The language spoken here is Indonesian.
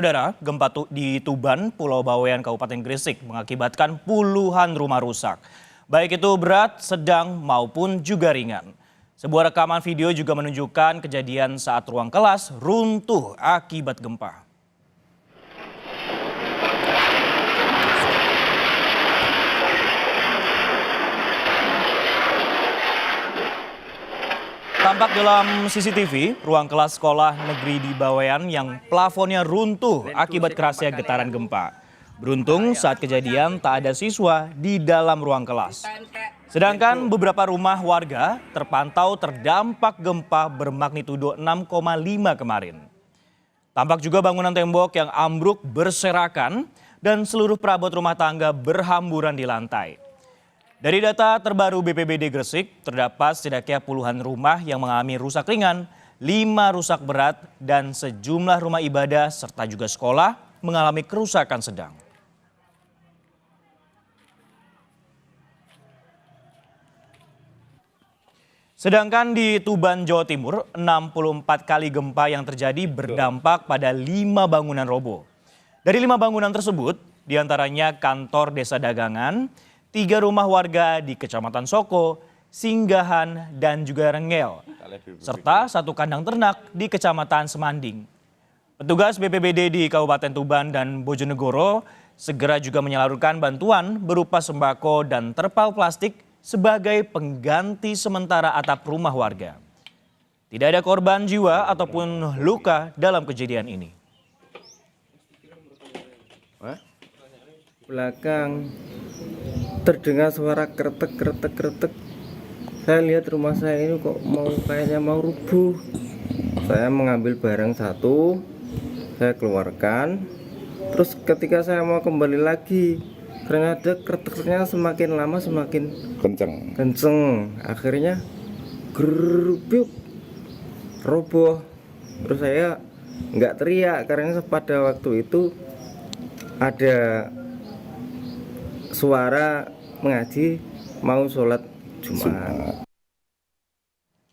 Saudara, gempa di Tuban, Pulau Bawean, Kabupaten Gresik mengakibatkan puluhan rumah rusak. Baik itu berat, sedang, maupun juga ringan. Sebuah rekaman video juga menunjukkan kejadian saat ruang kelas runtuh akibat gempa. Tampak dalam CCTV, ruang kelas sekolah negeri di Bawean yang plafonnya runtuh akibat kerasnya getaran gempa. Beruntung saat kejadian tak ada siswa di dalam ruang kelas. Sedangkan beberapa rumah warga terpantau terdampak gempa bermagnitudo 6,5 kemarin. Tampak juga bangunan tembok yang ambruk berserakan dan seluruh perabot rumah tangga berhamburan di lantai. Dari data terbaru BPBD Gresik, terdapat setidaknya puluhan rumah yang mengalami rusak ringan, 5 rusak berat, dan sejumlah rumah ibadah serta juga sekolah mengalami kerusakan sedang. Sedangkan di Tuban, Jawa Timur, 64 kali gempa yang terjadi berdampak pada 5 bangunan roboh. Dari 5 bangunan tersebut, diantaranya kantor desa dagangan, 3 rumah warga di Kecamatan Soko, Singgahan, dan juga Rengel, serta 1 kandang ternak di Kecamatan Semanding. Petugas BPBD di Kabupaten Tuban dan Bojonegoro segera juga menyalurkan bantuan berupa sembako dan terpal plastik sebagai pengganti sementara atap rumah warga. Tidak ada korban jiwa ataupun luka dalam kejadian ini. Belakang terdengar suara kretek. Saya lihat rumah saya ini kok kayaknya mau rubuh. Saya mengambil barang satu, saya keluarkan. Terus ketika saya mau kembali lagi, ternyata kreteknya semakin lama semakin kenceng. Akhirnya gerubuk roboh. Terus saya nggak teriak karena pada waktu itu ada suara mengaji mau sholat Jumat.